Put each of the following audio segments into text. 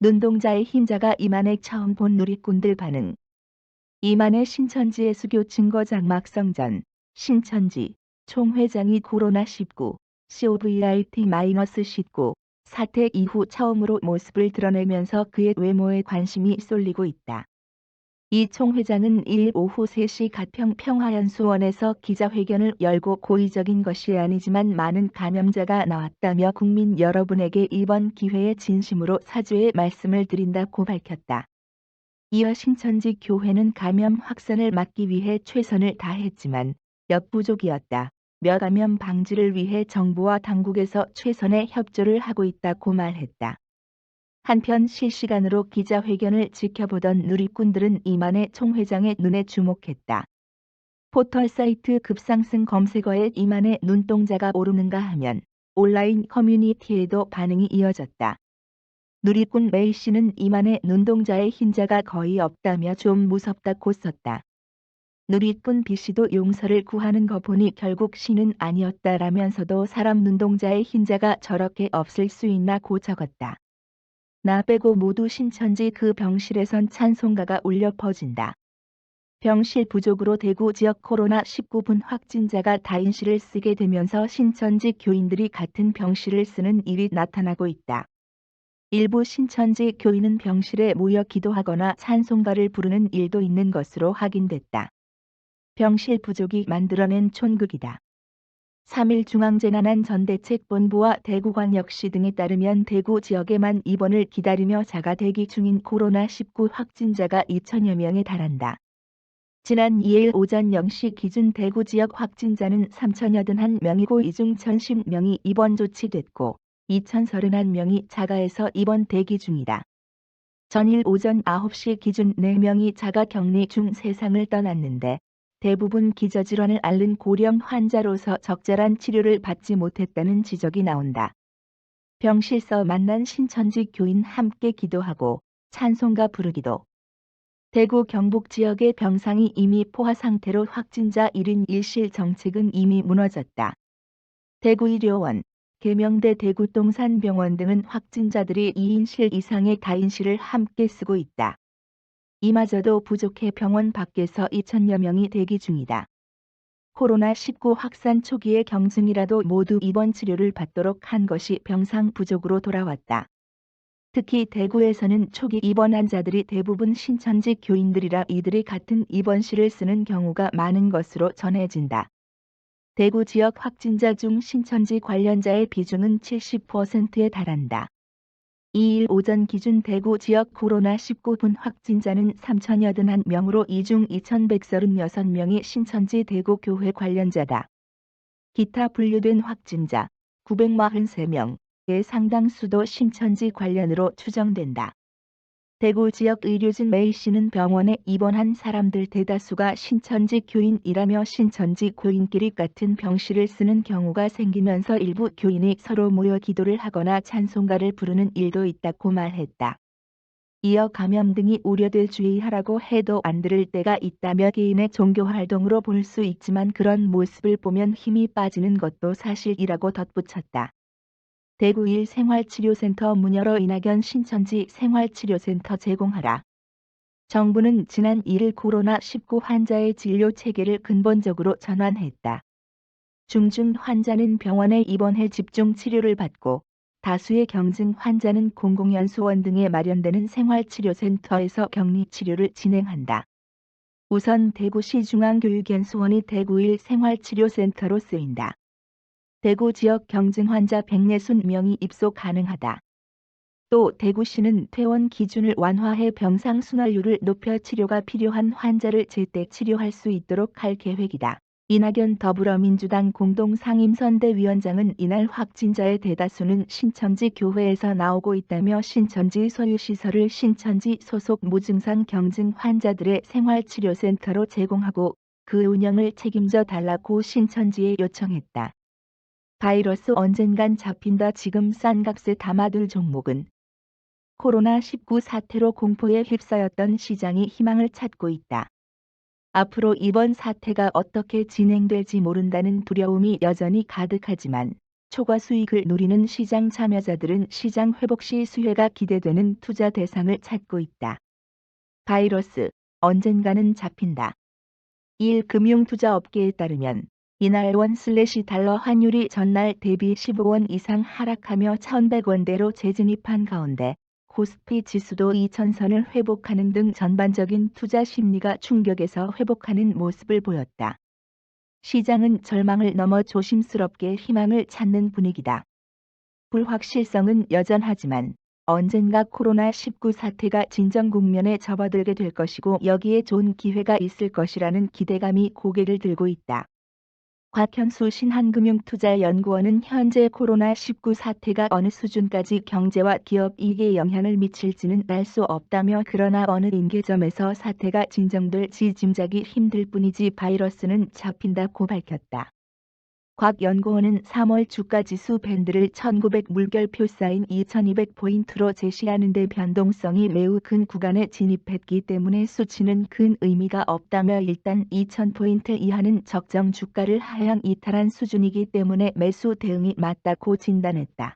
눈동자의 흰자가 임안에 처음 본 누리꾼들 반응. 임안의 신천지의 수교 증거 장막 성전, 신천지, 총회장이 코로나19, COVID-19 사태 이후 처음으로 모습을 드러내면서 그의 외모에 관심이 쏠리고 있다. 이 총회장은 2일 오후 3시 가평 평화연수원에서 기자회견을 열고 고의적인 것이 아니지만 많은 감염자가 나왔다며 국민 여러분에게 이번 기회에 진심으로 사죄의 말씀을 드린다고 밝혔다. 이어 신천지 교회는 감염 확산을 막기 위해 최선을 다했지만 역부족이었다. 며 감염 방지를 위해 정부와 당국에서 최선의 협조를 하고 있다고 말했다. 한편 실시간으로 기자회견을 지켜보던 누리꾼들은 임안의 총회장의 눈에 주목했다. 포털 사이트 급상승 검색어에 임안의 눈동자가 오르는가 하면 온라인 커뮤니티에도 반응이 이어졌다. 누리꾼 메이 씨는 임안의 눈동자의 흰자가 거의 없다며 좀 무섭다고 썼다. 누리꾼 B 씨도 용서를 구하는 거 보니 결국 씨는 아니었다라면서도 사람 눈동자의 흰자가 저렇게 없을 수 있나고 적었다. 나 빼고 모두 신천지 그 병실에선 찬송가가 울려 퍼진다. 병실 부족으로 대구 지역 코로나19 확진자가 다인실을 쓰게 되면서 신천지 교인들이 같은 병실을 쓰는 일이 나타나고 있다. 일부 신천지 교인은 병실에 모여 기도하거나 찬송가를 부르는 일도 있는 것으로 확인됐다. 병실 부족이 만들어낸 촌극이다. 3일 중앙재난안전대책본부와 대구광역시 등에 따르면 대구 지역에만 입원을 기다리며 자가 대기 중인 코로나19 확진자가 2천여 명에 달한다. 지난 2일 오전 0시 기준 대구 지역 확진자는 3,081명이고 이 중 1,010명이 입원 조치됐고 2,031명이 자가에서 입원 대기 중이다. 전일 오전 9시 기준 4명이 자가 격리 중 세상을 떠났는데 대부분 기저질환을 앓는 고령 환자로서 적절한 치료를 받지 못했다는 지적이 나온다. 병실서 만난 신천지 교인 함께 기도하고 찬송가 부르기도. 대구 경북 지역의 병상이 이미 포화 상태로 확진자 1인 1실 정책은 이미 무너졌다. 대구의료원, 계명대 대구동산병원 등은 확진자들이 2인실 이상의 다인실을 함께 쓰고 있다. 이마저도 부족해 병원 밖에서 2천여 명이 대기 중이다. 코로나19 확산 초기의 경증이라도 모두 입원 치료를 받도록 한 것이 병상 부족으로 돌아왔다. 특히 대구에서는 초기 입원 환자들이 대부분 신천지 교인들이라 이들이 같은 입원실을 쓰는 경우가 많은 것으로 전해진다. 대구 지역 확진자 중 신천지 관련자의 비중은 70%에 달한다. 2일 오전 기준 대구 지역 코로나19 확진자는 3,081명으로 이 중 2,136명이 신천지 대구교회 관련자다. 기타 분류된 확진자 943명의 상당수도 신천지 관련으로 추정된다. 대구 지역 의료진 메이 씨는 병원에 입원한 사람들 대다수가 신천지 교인이라며 신천지 교인끼리 같은 병실을 쓰는 경우가 생기면서 일부 교인이 서로 모여 기도를 하거나 찬송가를 부르는 일도 있다고 말했다. 이어 감염 등이 우려돼 주의하라고 해도 안 들을 때가 있다며 개인의 종교 활동으로 볼 수 있지만 그런 모습을 보면 힘이 빠지는 것도 사실이라고 덧붙였다. 대구 1생활치료센터 문 열어 이낙연 신천지 생활치료센터 제공하라. 정부는 지난 1일 코로나19 환자의 진료 체계를 근본적으로 전환했다. 중증 환자는 병원에 입원해 집중 치료를 받고 다수의 경증 환자는 공공연수원 등에 마련되는 생활치료센터에서 격리치료를 진행한다. 우선 대구시 중앙교육연수원이 대구 1생활치료센터로 쓰인다. 대구 지역 경증 환자 160명이 입소 가능하다. 또 대구시는 퇴원 기준을 완화해 병상 순환율을 높여 치료가 필요한 환자를 제때 치료할 수 있도록 할 계획이다. 이낙연 더불어민주당 공동상임선대위원장은 이날 확진자의 대다수는 신천지 교회에서 나오고 있다며 신천지 소유시설을 신천지 소속 무증상 경증 환자들의 생활치료센터로 제공하고 그 운영을 책임져 달라고 신천지에 요청했다. 바이러스 언젠간 잡힌다. 지금 싼 값에 담아둘 종목은 코로나19 사태로 공포에 휩싸였던 시장이 희망을 찾고 있다. 앞으로 이번 사태가 어떻게 진행될지 모른다는 두려움이 여전히 가득하지만 초과 수익을 노리는 시장 참여자들은 시장 회복 시 수혜가 기대되는 투자 대상을 찾고 있다. 바이러스, 언젠가는 잡힌다. 1. 금융투자업계에 따르면 이날 원/달러 환율이 전날 대비 15원 이상 하락하며 1,100원대로 재진입한 가운데 코스피 지수도 2,000선을 회복하는 등 전반적인 투자 심리가 충격에서 회복하는 모습을 보였다. 시장은 절망을 넘어 조심스럽게 희망을 찾는 분위기다. 불확실성은 여전하지만 언젠가 코로나19 사태가 진정 국면에 접어들게 될 것이고 여기에 좋은 기회가 있을 것이라는 기대감이 고개를 들고 있다. 곽현수 신한금융투자연구원은 현재 코로나19 사태가 어느 수준까지 경제와 기업 이익에 영향을 미칠지는 알 수 없다며 그러나 어느 임계점에서 사태가 진정될지 짐작이 힘들 뿐이지 바이러스는 잡힌다고 밝혔다. 곽 연구원은 3월 주가지수 밴드를 1900 물결표 쌓인 2200포인트로 제시하는 데 변동성이 매우 큰 구간에 진입했기 때문에 수치는 큰 의미가 없다며 일단 2000포인트 이하는 적정 주가를 하향 이탈한 수준이기 때문에 매수 대응이 맞다고 진단했다.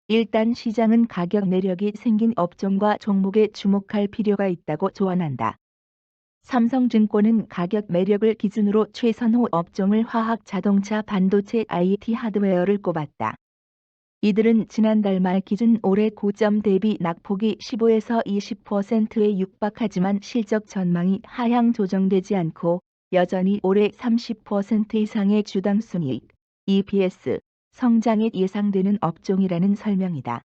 일단 시장은 가격 매력이 생긴 업종과 종목에 주목할 필요가 있다고 조언한다. 삼성증권은 가격 매력을 기준으로 최선호 업종을 화학, 자동차, 반도체, IT 하드웨어를 꼽았다. 이들은 지난달 말 기준 올해 고점 대비 낙폭이 15에서 20%에 육박하지만 실적 전망이 하향 조정되지 않고 여전히 올해 30% 이상의 주당 순이익, EPS, 성장이 예상되는 업종이라는 설명이다.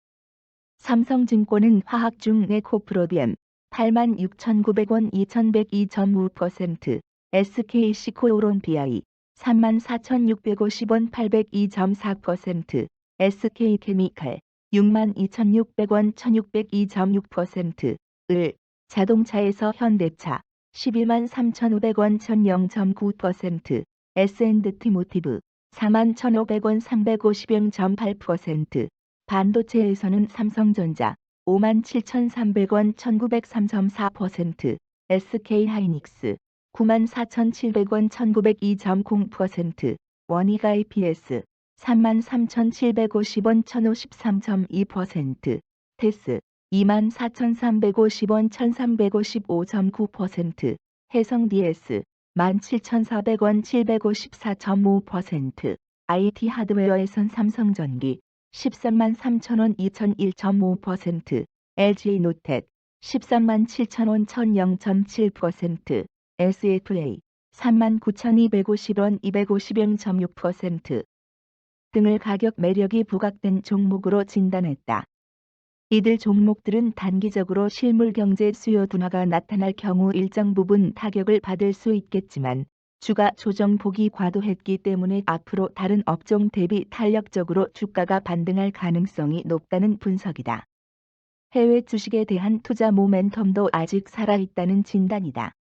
삼성증권은 화학 중 에코프로비엠 86,900원 2,102.5%, SK시코오론 BI 34,650원 802.4%, SK케미칼 62,600원 1,602.6%을, 자동차에서 현대차 123,500원 1,009%, S&T모티브 41,500원 350.8%, 반도체에서는 삼성전자 57,300원 1,903.4%, SK하이닉스 94,700원 1,902.0%, 원익 IPS 33,750원 1,053.2%, 테스 24,350원 1,355.9%, 해성 DS 17,400원 754.5%, IT 하드웨어에선 삼성전기 13만 3천원 2,001.5%, LG노텍 13만 7천원 1,000.7%, SFA 39,250원 250.6% 등을 가격 매력이 부각된 종목으로 진단했다. 이들 종목들은 단기적으로 실물 경제 수요 둔화가 나타날 경우 일정 부분 타격을 받을 수 있겠지만 주가 조정 폭이 과도했기 때문에 앞으로 다른 업종 대비 탄력적으로 주가가 반등할 가능성이 높다는 분석이다. 해외 주식에 대한 투자 모멘텀도 아직 살아있다는 진단이다.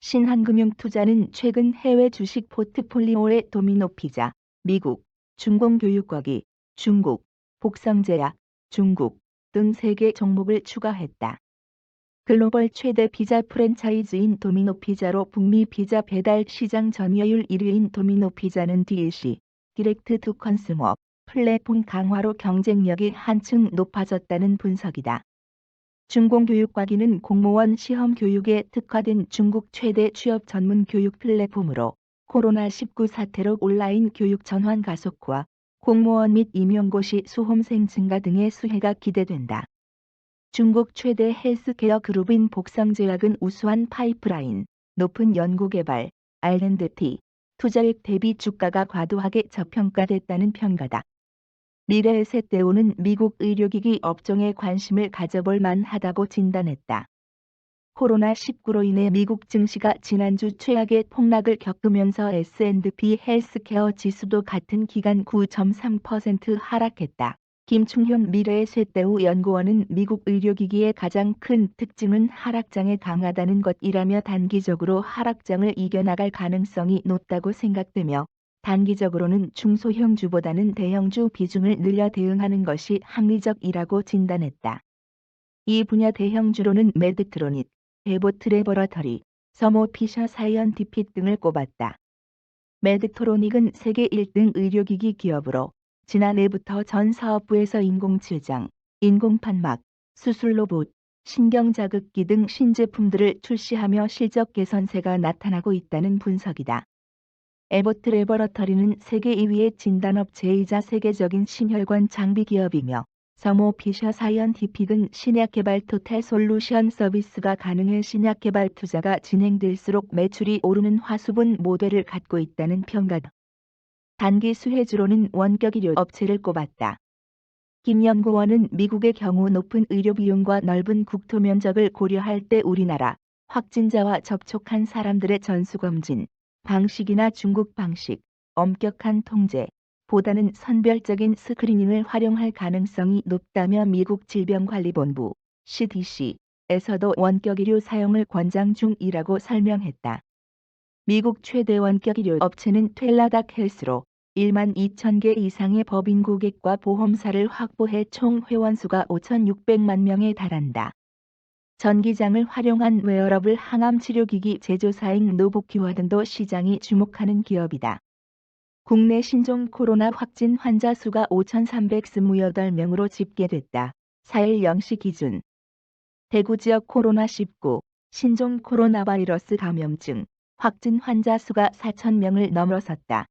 신한금융투자는 최근 해외 주식 포트폴리오의 도미노피자, 미국, 중공교육거기, 중국, 복성제약, 중국 등 3개 종목을 추가했다. 글로벌 최대 피자 프랜차이즈인 도미노피자로 북미 피자 배달 시장 점유율 1위인 도미노피자는 DLC, 디렉트 투 컨슈머, 플랫폼 강화로 경쟁력이 한층 높아졌다는 분석이다. 중공교육과기는 공무원 시험 교육에 특화된 중국 최대 취업 전문 교육 플랫폼으로 코로나19 사태로 온라인 교육 전환 가속화, 공무원 및 임용고시 수험생 증가 등의 수혜가 기대된다. 중국 최대 헬스케어 그룹인 복성제약은 우수한 파이프라인, 높은 연구개발, R&D, 투자액 대비 주가가 과도하게 저평가됐다는 평가다. 미래에셋대우는 미국 의료기기 업종에 관심을 가져볼 만하다고 진단했다. 코로나19로 인해 미국 증시가 지난주 최악의 폭락을 겪으면서 S&P 헬스케어 지수도 같은 기간 9.3% 하락했다. 김충현 미래에셋대우 연구원은 미국 의료기기의 가장 큰 특징은 하락장에 강하다는 것이라며 단기적으로 하락장을 이겨나갈 가능성이 높다고 생각되며 단기적으로는 중소형주보다는 대형주 비중을 늘려 대응하는 것이 합리적이라고 진단했다. 이 분야 대형주로는 메드트로닛, 에보트 레버러터리, 서모 피셔 사이언티픽 등을 꼽았다. 메드트로닉은 세계 1등 의료기기 기업으로 지난해부터 전 사업부에서 인공지장, 인공판막, 수술 로봇, 신경자극기 등 신제품들을 출시하며 실적 개선세가 나타나고 있다는 분석이다. 에보트 레버러터리는 세계 2위의 진단업체이자 세계적인 심혈관 장비 기업이며 서모 피셔 사이언티픽은 신약 개발 토탈 솔루션 서비스가 가능해 신약 개발 투자가 진행될수록 매출이 오르는 화수분 모델을 갖고 있다는 평가다. 단기 수혜주로는 원격 의료 업체를 꼽았다. 김 연구원은 미국의 경우 높은 의료 비용과 넓은 국토 면적을 고려할 때 우리나라 확진자와 접촉한 사람들의 전수검진 방식이나 중국 방식, 엄격한 통제, 보다는 선별적인 스크리닝을 활용할 가능성이 높다며 미국 질병관리본부 CDC에서도 원격 의료 사용을 권장 중이라고 설명했다. 미국 최대 원격 의료 업체는 텔라닥 헬스로 1만 2천 개 이상의 법인 고객과 보험사를 확보해 총 회원수가 5,600만 명에 달한다. 전기장을 활용한 웨어러블 항암 치료기기 제조사인 노보키와 등도 시장이 주목하는 기업이다. 국내 신종 코로나 확진 환자 수가 5,328명으로 집계됐다. 4일 0시 기준. 대구 지역 코로나19 신종 코로나 바이러스 감염증 확진 환자 수가 4,000명을 넘어섰다.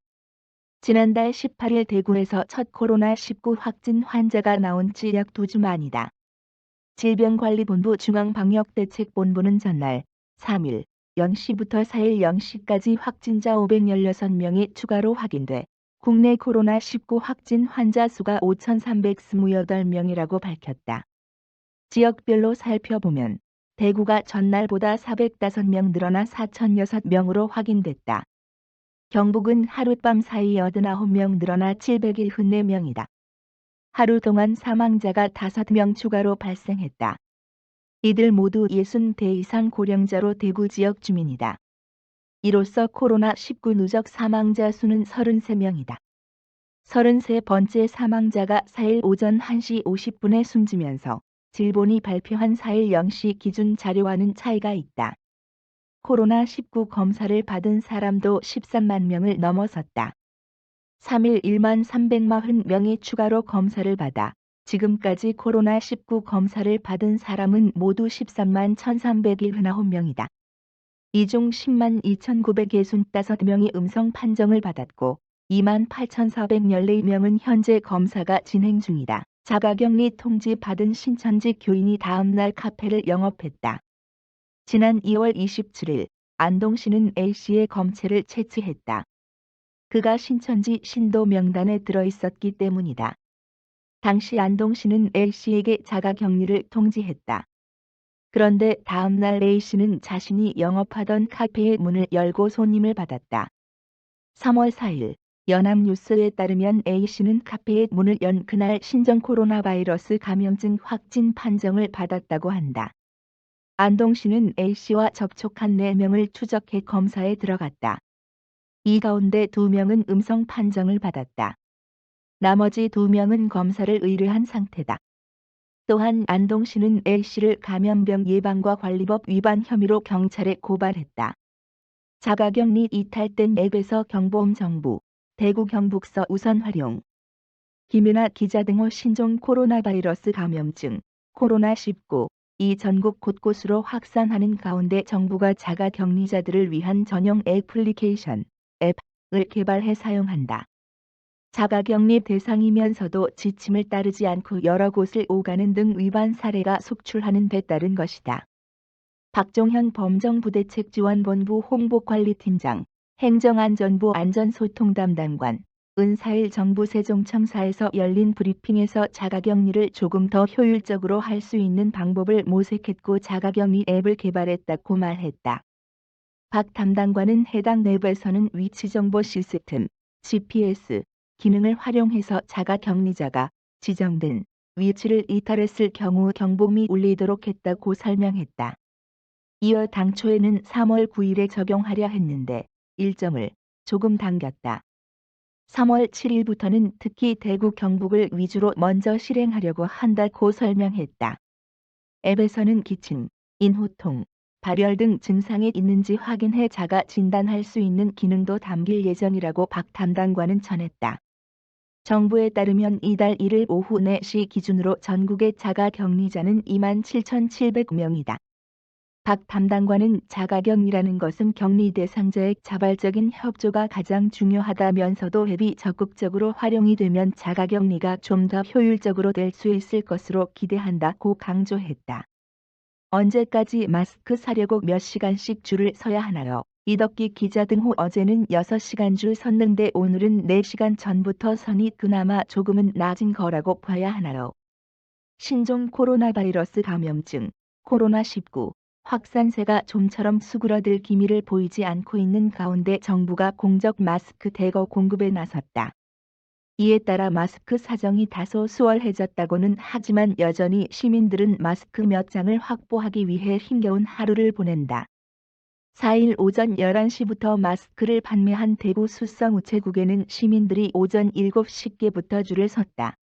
지난달 18일 대구에서 첫 코로나19 확진 환자가 나온 지 약 2주 만이다. 질병관리본부 중앙방역대책본부는 전날 3일 0시부터 4일 0시까지 확진자 516명이 추가로 확인돼 국내 코로나19 확진 환자 수가 5,328명이라고 밝혔다. 지역별로 살펴보면 대구가 전날보다 405명 늘어나 4,006명으로 확인됐다. 경북은 하룻밤 사이 89명 늘어나 774명이다. 하루 동안 사망자가 5명 추가로 발생했다. 이들 모두 60대 이상 고령자로 대구 지역 주민이다. 이로써 코로나19 누적 사망자 수는 33명이다. 33번째 사망자가 4일 오전 1시 50분에 숨지면서 질본이 발표한 4일 0시 기준 자료와는 차이가 있다. 코로나19 검사를 받은 사람도 13만 명을 넘어섰다. 3일 1만 340명이 추가로 검사를 받아 지금까지 코로나19 검사를 받은 사람은 모두 13만 1,379명이다. 이 중 10만 2,965명이 음성 판정을 받았고 2만 8,414명은 현재 검사가 진행 중이다. 자가격리 통지 받은 신천지 교인이 다음날 카페를 영업했다. 지난 2월 27일 안동시는 A씨의 검체를 채취했다. 그가 신천지 신도 명단에 들어있었기 때문이다. 당시 안동시는 A씨에게 자가격리를 통지했다. 그런데 다음날 A씨는 자신이 영업하던 카페의 문을 열고 손님을 받았다. 3월 4일 연합뉴스에 따르면 A씨는 카페의 문을 연 그날 신종 코로나 바이러스 감염증 확진 판정을 받았다고 한다. 안동시는 A씨와 접촉한 4명을 추적해 검사에 들어갔다. 이 가운데 2명은 음성 판정을 받았다. 나머지 2명은 검사를 의뢰한 상태다. 또한 안동시는 A씨를 감염병 예방과 관리법 위반 혐의로 경찰에 고발했다. 자가격리 이탈된 앱에서 경보음 정보, 대구 경북서 우선 활용. 김윤아 기자 등호 신종 코로나 바이러스 감염증, 코로나19 이 전국 곳곳으로 확산하는 가운데 정부가 자가격리자들을 위한 전용 애플리케이션, 앱을 개발해 사용한다. 자가격리 대상이면서도 지침을 따르지 않고 여러 곳을 오가는 등 위반 사례가 속출하는 데 따른 것이다. 박종현 범정부대책지원본부 홍보관리팀장, 행정안전부 안전소통담당관, 은 4일 정부 세종청사에서 열린 브리핑에서 자가격리를 조금 더 효율적으로 할 수 있는 방법을 모색했고 자가격리 앱을 개발했다고 말했다. 박 담당관은 해당 앱에서는 위치정보 시스템, GPS, 기능을 활용해서 자가격리자가 지정된 위치를 이탈했을 경우 경보음이 울리도록 했다고 설명했다. 이어 당초에는 3월 9일에 적용하려 했는데 일정을 조금 당겼다. 3월 7일부터는 특히 대구 경북을 위주로 먼저 실행하려고 한다고 설명했다. 앱에서는 기침, 인후통, 발열 등 증상이 있는지 확인해 자가 진단할 수 있는 기능도 담길 예정이라고 박 담당관은 전했다. 정부에 따르면 이달 1일 오후 4시 기준으로 전국의 자가격리자는 27,700명이다. 박 담당관은 자가격리라는 것은 격리 대상자의 자발적인 협조가 가장 중요하다면서도 앱이 적극적으로 활용이 되면 자가격리가 좀 더 효율적으로 될 수 있을 것으로 기대한다고 강조했다. 언제까지 마스크 사려고 몇 시간씩 줄을 서야 하나요? 이덕기 기자 등호 어제는 6시간 줄 섰는데 오늘은 4시간 전부터 선이 그나마 조금은 나아진 거라고 봐야 하나요? 신종 코로나 바이러스 감염증, 코로나19 확산세가 좀처럼 수그러들 기미를 보이지 않고 있는 가운데 정부가 공적 마스크 대거 공급에 나섰다. 이에 따라 마스크 사정이 다소 수월해졌다고는 하지만 여전히 시민들은 마스크 몇 장을 확보하기 위해 힘겨운 하루를 보낸다. 4일 오전 11시부터 마스크를 판매한 대구 수성우체국에는 시민들이 오전 7시께부터 줄을 섰다.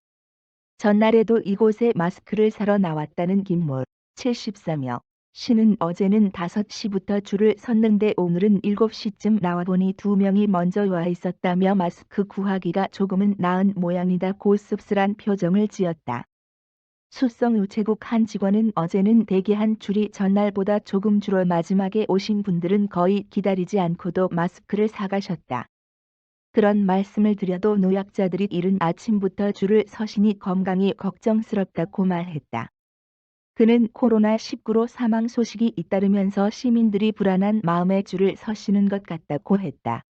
전날에도 이곳에 마스크를 사러 나왔다는 김모 74며 씨는 어제는 5시부터 줄을 섰는데 오늘은 7시쯤 나와보니 2명이 먼저 와 있었다며 마스크 구하기가 조금은 나은 모양이다고 씁쓸한 표정을 지었다. 수성우체국 한 직원은 어제는 대기한 줄이 전날보다 조금 줄어 마지막에 오신 분들은 거의 기다리지 않고도 마스크를 사가셨다. 그런 말씀을 드려도 노약자들이 이른 아침부터 줄을 서시니 건강이 걱정스럽다고 말했다. 그는 코로나19로 사망 소식이 잇따르면서 시민들이 불안한 마음에 줄을 서시는 것 같다고 했다.